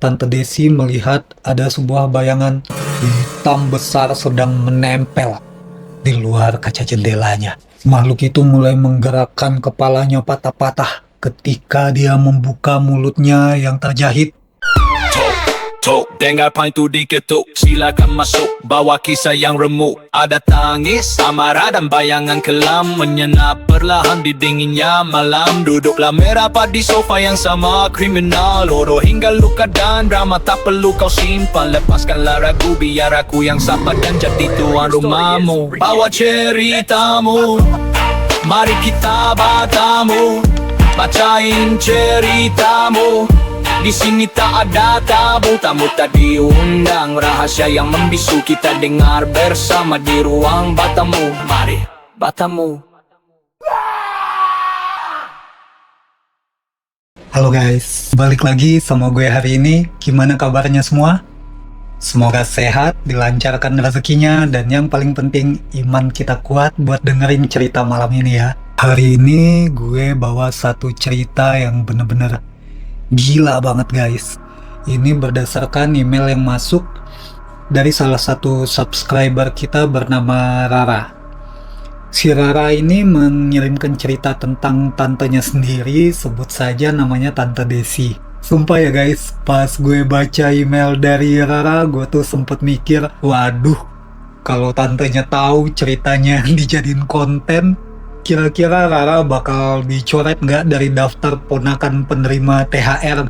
Tante Desi melihat ada sebuah bayangan hitam besar sedang menempel di luar kaca jendelanya. Makhluk itu mulai menggerakkan kepalanya patah-patah ketika dia membuka mulutnya yang terjahit. Tok, dengar paling tu diketuk. Silakan masuk, bawa kisah yang remuk. Ada tangis, amarah dan bayangan kelam menyenap perlahan di dinginnya malam. Duduklah merapat di sofa yang sama, kriminal, horor hingga luka dan drama. Tak perlu kau simpan, lepaskanlah ragu, biar aku yang sapa dan jadi tuan rumahmu. Bawa ceritamu, mari kita bertamu, bacain ceritamu. Di sini tak ada tamu, tamu tak diundang. Rahasia yang membisu kita dengar bersama di ruang batamu. Mari, batamu. Halo guys, balik lagi sama gue hari ini. Gimana kabarnya semua? Semoga sehat, dilancarkan rezekinya, dan yang paling penting iman kita kuat buat dengerin cerita malam ini ya. Hari ini gue bawa satu cerita yang bener-bener gila banget guys. Ini berdasarkan email yang masuk dari salah satu subscriber kita bernama Rara. Si Rara ini mengirimkan cerita tentang tantenya sendiri, sebut saja namanya Tante Desi. Sumpah ya guys, pas gue baca email dari Rara, gue tuh sempet mikir, waduh, kalau tantenya tahu ceritanya dijadiin konten, kira-kira Rara bakal dicoret nggak dari daftar ponakan penerima THR?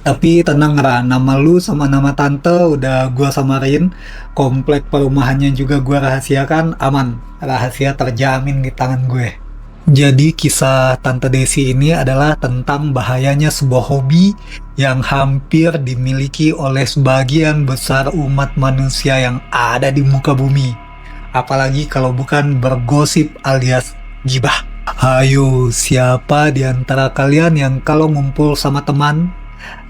Tapi tenang Ra, nama lu sama nama tante udah gua samarin, komplek perumahannya juga gua rahasiakan, aman, rahasia terjamin di tangan gue. Jadi kisah Tante Desi ini adalah tentang bahayanya sebuah hobi yang hampir dimiliki oleh sebagian besar umat manusia yang ada di muka bumi. Apalagi kalau bukan bergosip alias gibah. Ayo, siapa di antara kalian yang kalau ngumpul sama teman,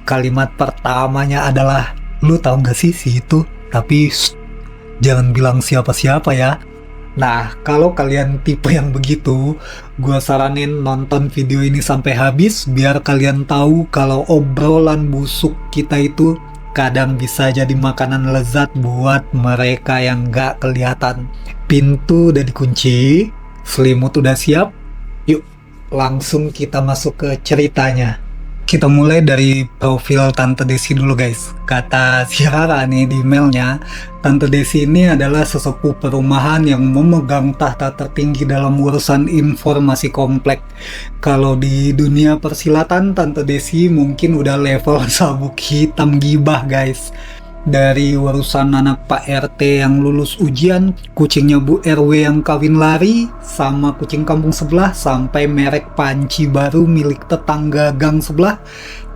kalimat pertamanya adalah, lu tahu gak sih si itu? Tapi jangan bilang siapa-siapa ya. Nah, kalau kalian tipe yang begitu, gue saranin nonton video ini sampai habis biar kalian tahu kalau obrolan busuk kita itu kadang bisa jadi makanan lezat buat mereka yang gak kelihatan. Pintu udah dikunci, selimut udah siap, yuk langsung kita masuk ke ceritanya. Kita mulai dari profil Tante Desi dulu guys. Kata si Rara nih di emailnya, Tante Desi ini adalah sesepuh perumahan yang memegang tahta tertinggi dalam urusan informasi komplek. Kalau di dunia persilatan, Tante Desi mungkin udah level sabuk hitam gibah guys. Dari urusan anak Pak RT yang lulus ujian, kucingnya Bu RW yang kawin lari, sama kucing kampung sebelah, sampai merek panci baru milik tetangga gang sebelah,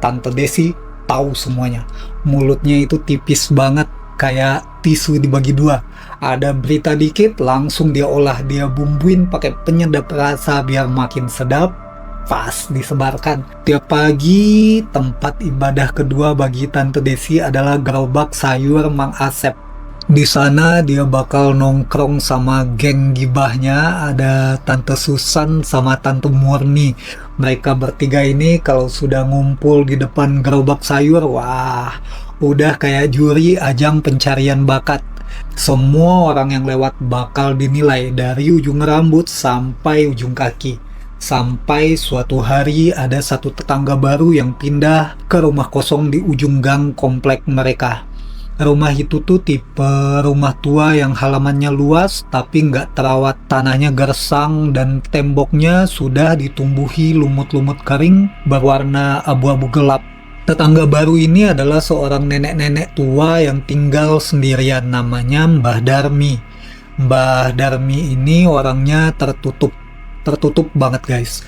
Tante Desi tahu semuanya. Mulutnya itu tipis banget, kayak tisu dibagi dua. Ada berita dikit, langsung dia olah, dia bumbuin pakai penyedap rasa biar makin sedap. Pas disebarkan. Tiap pagi, tempat ibadah kedua bagi Tante Desi adalah gerobak sayur Mang Asep. Di sana dia bakal nongkrong sama geng gibahnya, ada Tante Susan sama Tante Murni. Mereka bertiga ini kalau sudah ngumpul di depan gerobak sayur, wah, udah kayak juri ajang pencarian bakat. Semua orang yang lewat bakal dinilai dari ujung rambut sampai ujung kaki. Sampai suatu hari ada satu tetangga baru yang pindah ke rumah kosong di ujung gang komplek mereka. Rumah itu tuh tipe rumah tua yang halamannya luas tapi nggak terawat, tanahnya gersang dan temboknya sudah ditumbuhi lumut-lumut kering berwarna abu-abu gelap. Tetangga baru ini adalah seorang nenek-nenek tua yang tinggal sendirian, namanya Mbah Darmi. Mbah Darmi ini orangnya tertutup banget guys.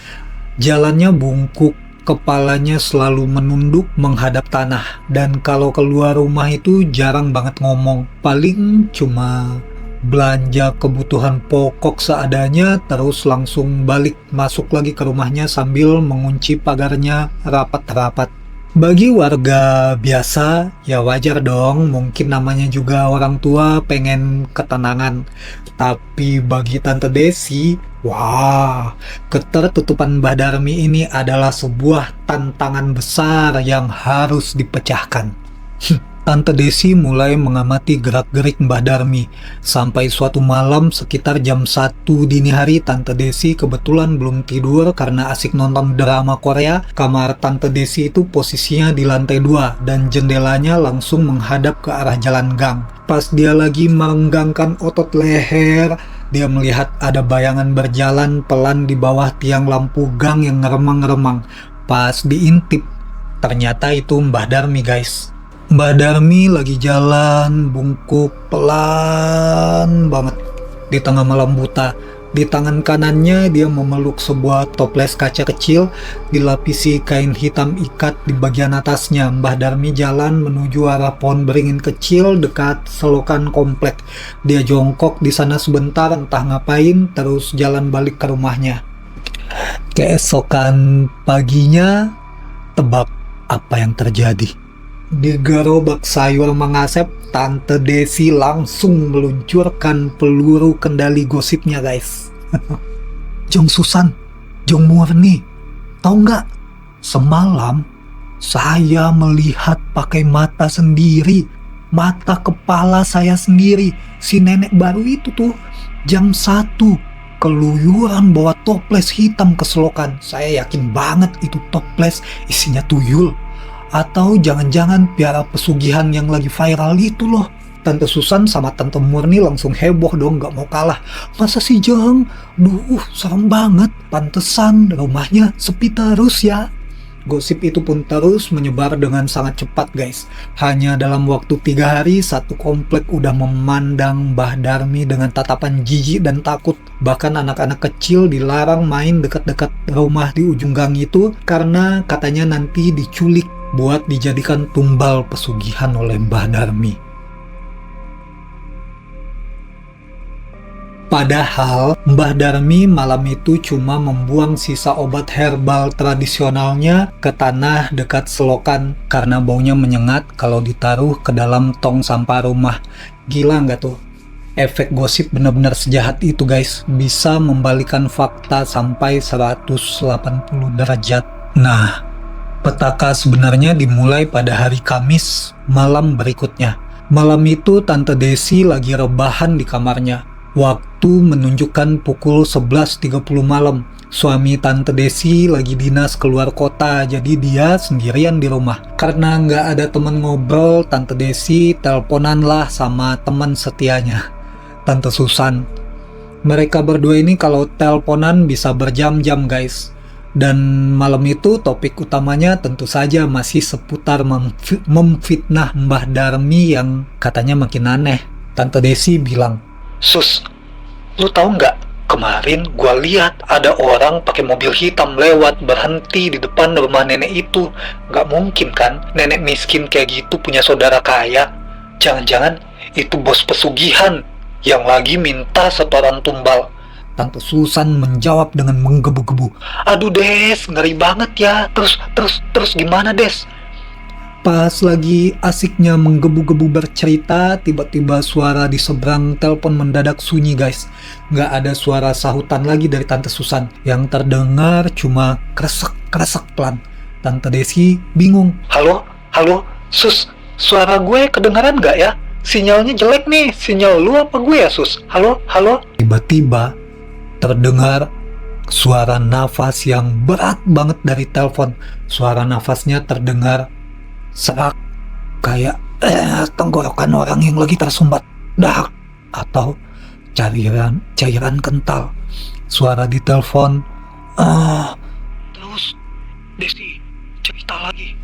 Jalannya bungkuk, kepalanya selalu menunduk menghadap tanah, dan kalau keluar rumah itu jarang banget ngomong. Paling cuma belanja kebutuhan pokok seadanya, terus langsung balik masuk lagi ke rumahnya sambil mengunci pagarnya rapat-rapat. Bagi warga biasa, ya wajar dong, mungkin namanya juga orang tua pengen ketenangan. Tapi bagi Tante Desi, wah, ketertutupan Mbah Darmi ini adalah sebuah tantangan besar yang harus dipecahkan. Tante Desi mulai mengamati gerak-gerik Mbah Darmi. Sampai suatu malam sekitar jam 1 dini hari, Tante Desi kebetulan belum tidur karena asik nonton drama Korea. Kamar Tante Desi itu posisinya di lantai 2 dan jendelanya langsung menghadap ke arah jalan gang. Pas dia lagi merenggangkan otot leher, dia melihat ada bayangan berjalan pelan di bawah tiang lampu gang yang ngeremang-ngeremang. Pas diintip, ternyata itu Mbah Darmi, guys. Mbah Darmi lagi jalan bungkuk pelan banget di tengah malam buta. Di tangan kanannya dia memeluk sebuah toples kaca kecil dilapisi kain hitam ikat di bagian atasnya. Mbah Darmi jalan menuju arah pohon beringin kecil dekat selokan komplek. Dia jongkok di sana sebentar entah ngapain, terus jalan balik ke rumahnya. Keesokan paginya, tebak apa yang terjadi? Di gerobak sayur mengasep, Tante Desi langsung meluncurkan peluru kendali gosipnya, guys. Jong Susan, Jong Murni, tahu nggak? Semalam saya melihat pakai mata sendiri, mata kepala saya sendiri, si nenek baru itu tuh jam 1 keluyuran bawa toples hitam ke selokan. Saya yakin banget itu toples isinya tuyul. Atau jangan-jangan piara pesugihan yang lagi viral itu loh. Tante Susan sama Tante Murni langsung heboh dong, gak mau kalah. Masa sih Jeng? Duh, serem banget. Pantesan rumahnya sepi terus ya. Gosip itu pun terus menyebar dengan sangat cepat, guys. Hanya dalam waktu 3 hari, satu komplek udah memandang Mbah Darmi dengan tatapan jijik dan takut. Bahkan anak-anak kecil dilarang main dekat-dekat rumah di ujung gang itu karena katanya nanti diculik buat dijadikan tumbal pesugihan oleh Mbah Darmi. Padahal Mbah Darmi malam itu cuma membuang sisa obat herbal tradisionalnya ke tanah dekat selokan karena baunya menyengat kalau ditaruh ke dalam tong sampah rumah. Gila nggak tuh? Efek gosip benar-benar sejahat itu, guys. Bisa membalikan fakta sampai 180 derajat. Nah, petaka sebenarnya dimulai pada hari Kamis malam berikutnya. Malam itu Tante Desi lagi rebahan di kamarnya. Waktu menunjukkan pukul 11.30 malam. Suami Tante Desi lagi dinas keluar kota, jadi dia sendirian di rumah. Karena nggak ada temen ngobrol, Tante Desi teleponan lah sama teman setianya, Tante Susan. Mereka berdua ini kalau teleponan bisa berjam-jam, guys. Dan malam itu topik utamanya tentu saja masih seputar memfitnah Mbah Darmi yang katanya makin aneh. Tante Desi bilang, "Sus, lu tahu nggak? Kemarin gua lihat ada orang pakai mobil hitam lewat berhenti di depan rumah nenek itu. Nggak mungkin kan nenek miskin kayak gitu punya saudara kaya? Jangan-jangan itu bos pesugihan yang lagi minta setoran tumbal." Tante Susan menjawab dengan menggebu-gebu, "Aduh Des, ngeri banget ya. Terus gimana Des?" Pas lagi asiknya menggebu-gebu bercerita, tiba-tiba suara di seberang telepon mendadak sunyi, guys. Nggak ada suara sahutan lagi dari Tante Susan. Yang terdengar cuma kresek-kresek pelan. Tante Desi bingung. Halo, Sus, suara gue kedengaran nggak ya? Sinyalnya jelek nih, sinyal lu apa gue ya Sus? Halo? Tiba-tiba terdengar suara nafas yang berat banget dari telepon. Suara nafasnya terdengar serak, kayak tenggorokan orang yang lagi tersumbat dahak atau cairan kental. Suara di telepon, terus Desi cerita lagi.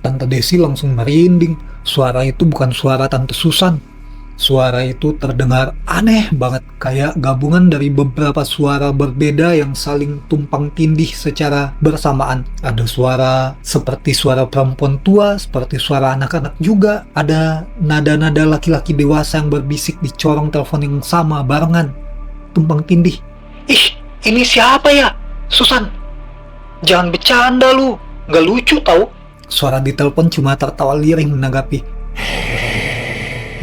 Tante Desi langsung merinding. Suara itu bukan suara Tante Susan. Suara itu terdengar aneh banget, kayak gabungan dari beberapa suara berbeda yang saling tumpang tindih secara bersamaan. Ada suara seperti suara perempuan tua, seperti suara anak-anak juga. Ada nada-nada laki-laki dewasa yang berbisik di corong telepon yang sama barengan. Tumpang tindih. Ih, ini siapa ya? Susan, jangan bercanda lu. Nggak lucu tau. Suara di telepon cuma tertawa lirih menanggapi.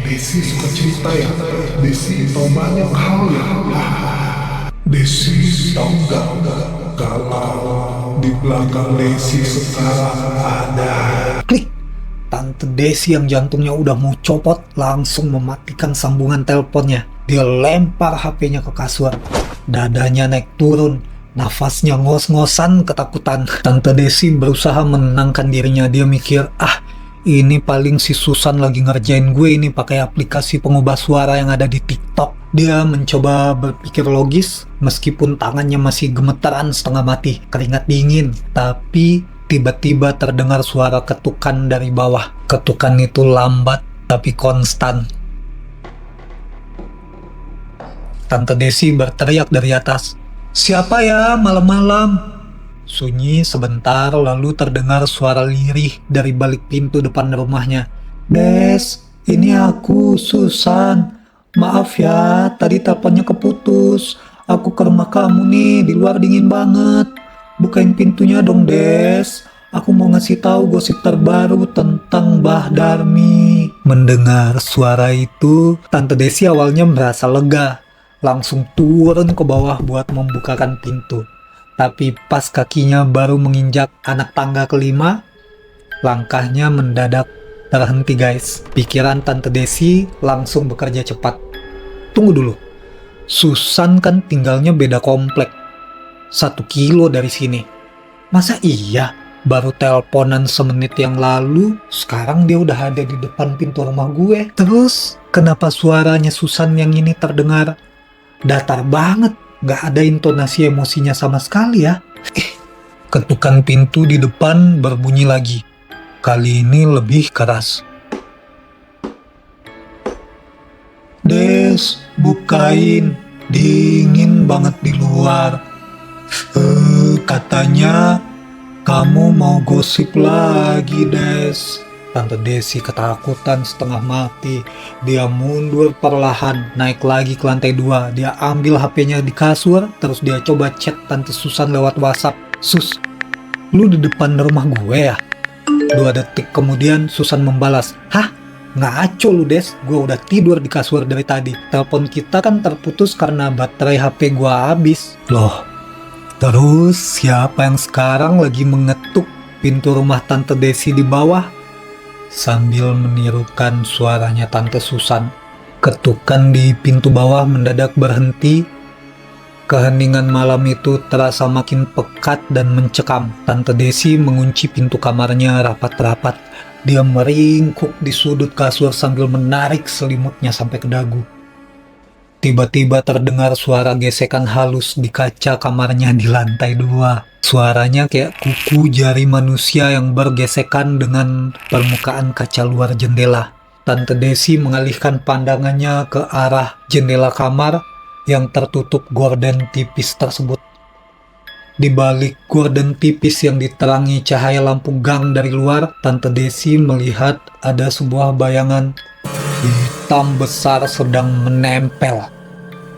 Desi suka cerita ya. Desi tahu banyak hal ya. Desi tahu nggak kalau di belakang Desi sekarang ada. Klik. Tante Desi yang jantungnya udah mau copot langsung mematikan sambungan teleponnya. Dia lempar HP-nya ke kasur. Dadanya naik turun. Nafasnya ngos-ngosan ketakutan. Tante Desi berusaha menenangkan dirinya. Dia mikir, ini paling si Susan lagi ngerjain gue ini pakai aplikasi pengubah suara yang ada di TikTok. Dia mencoba berpikir logis meskipun tangannya masih gemetaran setengah mati, keringat dingin. Tapi tiba-tiba terdengar suara ketukan dari bawah. Ketukan itu lambat tapi konstan. Tante Desi berteriak dari atas, "Siapa ya malam-malam?" Sunyi sebentar lalu terdengar suara lirih dari balik pintu depan rumahnya. "Des, ini aku, Susan. Maaf ya, tadi teleponnya keputus. Aku ke rumah kamu nih, di luar dingin banget. Bukain pintunya dong, Des. Aku mau ngasih tahu gosip terbaru tentang Mbah Darmi." Mendengar suara itu, Tante Desi awalnya merasa lega. Langsung turun ke bawah buat membukakan pintu. Tapi pas kakinya baru menginjak anak tangga kelima, langkahnya mendadak terhenti guys. Pikiran Tante Desi langsung bekerja cepat. Tunggu dulu, Susan kan tinggalnya beda komplek, 1 kilo dari sini. Masa iya baru teleponan semenit yang lalu, sekarang dia udah ada di depan pintu rumah gue. Terus kenapa suaranya Susan yang ini terdengar datar banget, gak ada intonasi emosinya sama sekali ya. Ketukan pintu di depan berbunyi lagi. Kali ini lebih keras. "Des, bukain, dingin banget di luar. Katanya kamu mau gosip lagi, Des." Tante Desi ketakutan setengah mati. Dia mundur perlahan, naik lagi ke lantai 2. Dia ambil HP-nya di kasur, terus dia coba chat Tante Susan lewat WhatsApp. "Sus, lu di depan rumah gue ya?" 2 detik kemudian Susan membalas, "Hah? Ngaco lu, Des, gue udah tidur di kasur dari tadi. Telepon kita kan terputus karena baterai HP gue habis." Loh, terus siapa yang sekarang lagi mengetuk pintu rumah Tante Desi di bawah? Sambil menirukan suaranya Tante Susan, ketukan di pintu bawah mendadak berhenti. Keheningan malam itu terasa makin pekat dan mencekam. Tante Desi mengunci pintu kamarnya rapat-rapat. Dia meringkuk di sudut kasur sambil menarik selimutnya sampai ke dagu. Tiba-tiba terdengar suara gesekan halus di kaca kamarnya di lantai 2. Suaranya kayak kuku jari manusia yang bergesekan dengan permukaan kaca luar jendela. Tante Desi mengalihkan pandangannya ke arah jendela kamar yang tertutup gorden tipis tersebut. Di balik gorden tipis yang diterangi cahaya lampu gang dari luar, Tante Desi melihat ada sebuah bayangan hitam besar sedang menempel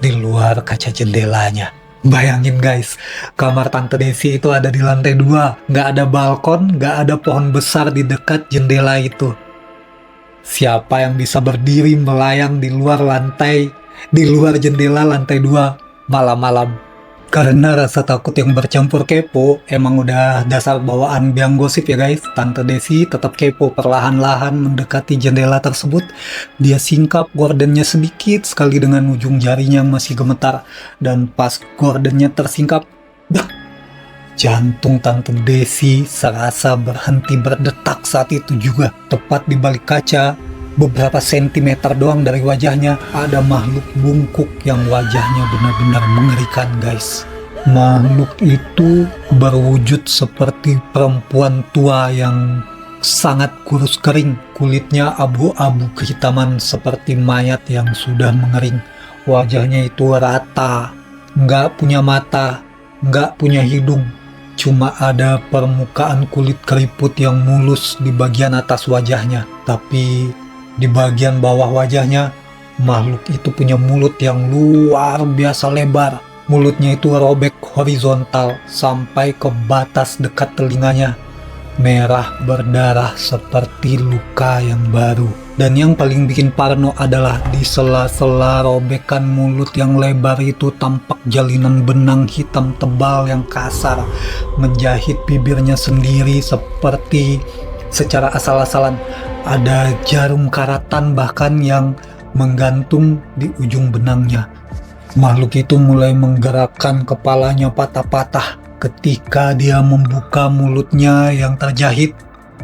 di luar kaca jendelanya. Bayangin guys, kamar Tante Desi itu ada di lantai 2. Nggak ada balkon, nggak ada pohon besar di dekat jendela itu. Siapa yang bisa berdiri melayang di luar jendela lantai 2 malam-malam? Karena rasa takut yang bercampur kepo, emang udah dasar bawaan biang gosip ya guys. Tante Desi tetap kepo, perlahan-lahan mendekati jendela tersebut. Dia singkap gordennya sedikit sekali dengan ujung jarinya yang masih gemetar. Dan pas gordennya tersingkap, jantung Tante Desi serasa berhenti berdetak saat itu juga. Tepat di balik kaca, beberapa sentimeter doang dari wajahnya, ada makhluk bungkuk yang wajahnya benar-benar mengerikan guys. Makhluk itu berwujud seperti perempuan tua yang sangat kurus kering, kulitnya abu-abu kehitaman seperti mayat yang sudah mengering. Wajahnya itu rata, nggak punya mata, nggak punya hidung, cuma ada permukaan kulit keriput yang mulus di bagian atas wajahnya. Tapi di bagian bawah wajahnya, makhluk itu punya mulut yang luar biasa lebar. Mulutnya itu robek horizontal sampai ke batas dekat telinganya. merah berdarah seperti luka yang baru. Dan yang paling bikin parno adalah di sela-sela robekan mulut yang lebar itu tampak jalinan benang hitam tebal yang kasar menjahit bibirnya sendiri seperti secara asal-asalan. Ada jarum karatan bahkan yang menggantung di ujung benangnya. Makhluk itu mulai menggerakkan kepalanya patah-patah ketika dia membuka mulutnya yang terjahit.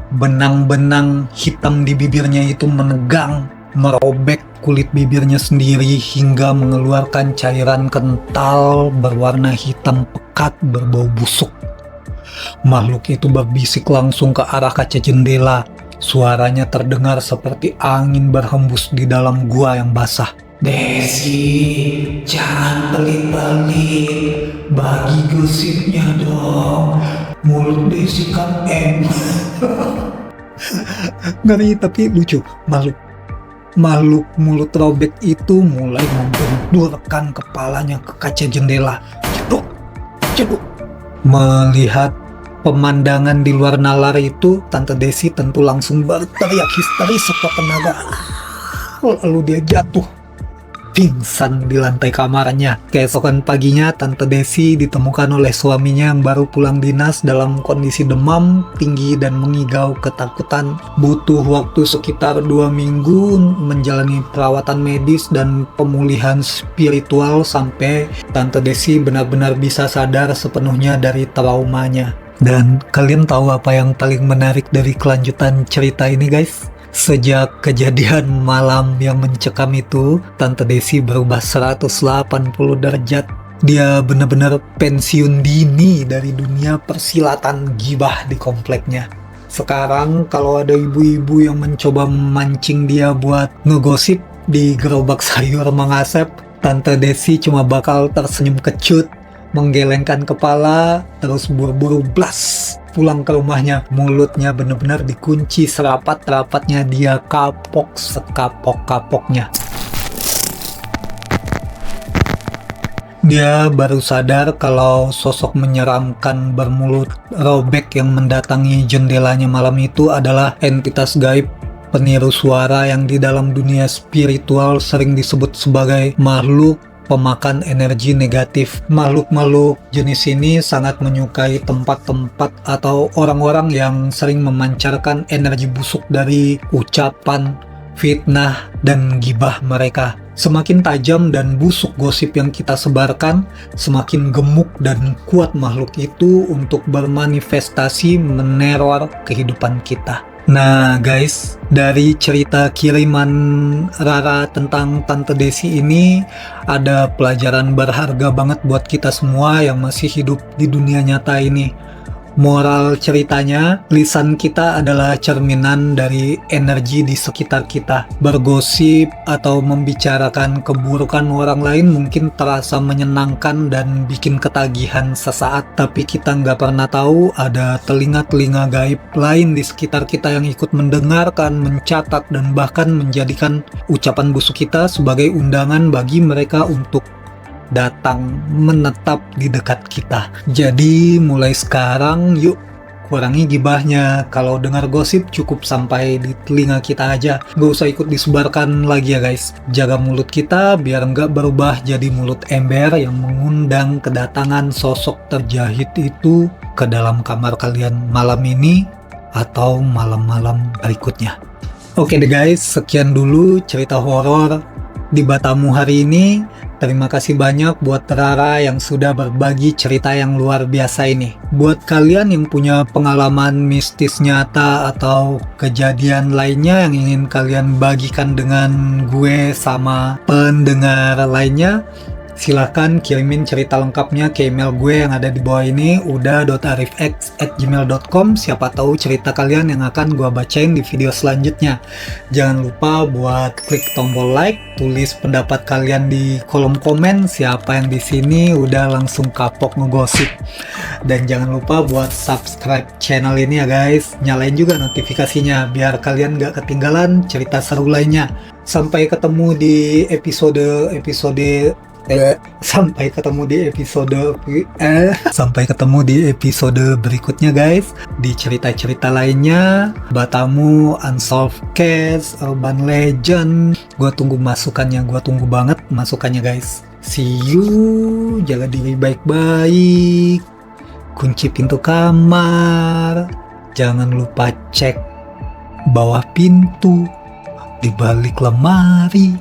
Benang-benang hitam di bibirnya itu menegang, merobek kulit bibirnya sendiri hingga mengeluarkan cairan kental berwarna hitam pekat berbau busuk. Makhluk itu berbisik langsung ke arah kaca jendela. Suaranya terdengar seperti angin berhembus di dalam gua yang basah. Desi, jangan pelit-pelit, bagi gosipnya dong. Mulut Desi kan ngeri tapi lucu. Makhluk mulut robek itu mulai membenturkan kepalanya ke kaca jendela. Ceduk. Melihat pemandangan di luar nalar itu, Tante Desi tentu langsung berteriak histeris sekuat tenaga. Lalu dia jatuh pingsan di lantai kamarnya. Keesokan paginya, Tante Desi ditemukan oleh suaminya yang baru pulang dinas dalam kondisi demam tinggi dan mengigau ketakutan. Butuh waktu sekitar 2 minggu menjalani perawatan medis dan pemulihan spiritual sampai Tante Desi benar-benar bisa sadar sepenuhnya dari traumanya. Dan kalian tahu apa yang paling menarik dari kelanjutan cerita ini, guys? Sejak kejadian malam yang mencekam itu, Tante Desi berubah 180 derajat. Dia benar-benar pensiun dini dari dunia persilatan gibah di kompleknya. Sekarang kalau ada ibu-ibu yang mencoba memancing dia buat ngegosip di gerobak sayur Mang Asep, Tante Desi cuma bakal tersenyum kecut, menggelengkan kepala, terus buru-buru blas pulang ke rumahnya. Mulutnya benar-benar dikunci serapat-rapatnya, dia kapok sekapok-kapoknya. Dia baru sadar kalau sosok menyeramkan bermulut robek yang mendatangi jendelanya malam itu adalah entitas gaib peniru suara yang di dalam dunia spiritual sering disebut sebagai makhluk pemakan energi negatif. Makhluk-makhluk jenis ini sangat menyukai tempat-tempat atau orang-orang yang sering memancarkan energi busuk dari ucapan, fitnah, dan gibah mereka. Semakin tajam dan busuk gosip yang kita sebarkan, semakin gemuk dan kuat makhluk itu untuk bermanifestasi meneror kehidupan kita. Nah guys, dari cerita kiriman Rara tentang Tante Desi ini ada pelajaran berharga banget buat kita semua yang masih hidup di dunia nyata ini. Moral ceritanya, lisan kita adalah cerminan dari energi di sekitar kita. Bergosip atau membicarakan keburukan orang lain mungkin terasa menyenangkan dan bikin ketagihan sesaat, tapi kita nggak pernah tahu ada telinga-telinga gaib lain di sekitar kita yang ikut mendengarkan, mencatat, dan bahkan menjadikan ucapan busuk kita sebagai undangan bagi mereka untuk datang menetap di dekat kita. Jadi mulai sekarang yuk kurangi gibahnya. Kalau dengar gosip cukup sampai di telinga kita aja, gak usah ikut disebarkan lagi ya guys. Jaga mulut kita biar nggak berubah jadi mulut ember yang mengundang kedatangan sosok terjahit itu ke dalam kamar kalian malam ini atau malam-malam berikutnya. Oke deh guys, sekian dulu cerita horor di Batamu hari ini. Terima kasih banyak buat Rara yang sudah berbagi cerita yang luar biasa ini. Buat kalian yang punya pengalaman mistis nyata atau kejadian lainnya yang ingin kalian bagikan dengan gue sama pendengar lainnya, silahkan kirimin cerita lengkapnya ke email gue yang ada di bawah ini, uda.arifx@gmail.com. Siapa tahu cerita kalian yang akan gue bacain di video selanjutnya. Jangan lupa buat klik tombol like, tulis pendapat kalian di kolom komen. Siapa yang di sini udah langsung kapok ngegosip. Dan jangan lupa buat subscribe channel ini ya guys. Nyalain juga notifikasinya biar kalian gak ketinggalan cerita seru lainnya. Sampai ketemu di episode Sampai ketemu di episode berikutnya guys. Di cerita-cerita lainnya, Batamu, Unsolved Case, Urban Legend. Gua tunggu masukannya, gua tunggu banget masukannya guys. See you, jaga diri baik-baik. Kunci pintu kamar. Jangan lupa cek bawah pintu, di balik lemari.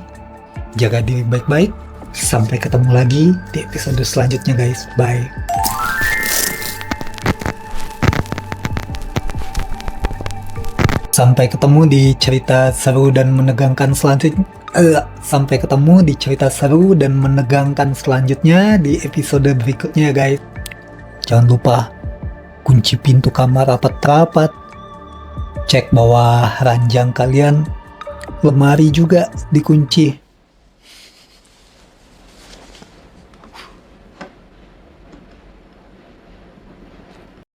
Jaga diri baik-baik. Sampai ketemu lagi di episode selanjutnya guys. Bye. Sampai ketemu di cerita seru dan menegangkan selanjutnya. Sampai ketemu di cerita seru dan menegangkan selanjutnya di episode berikutnya guys. Jangan lupa kunci pintu kamar rapat-rapat. Cek bawah ranjang kalian. Lemari juga dikunci.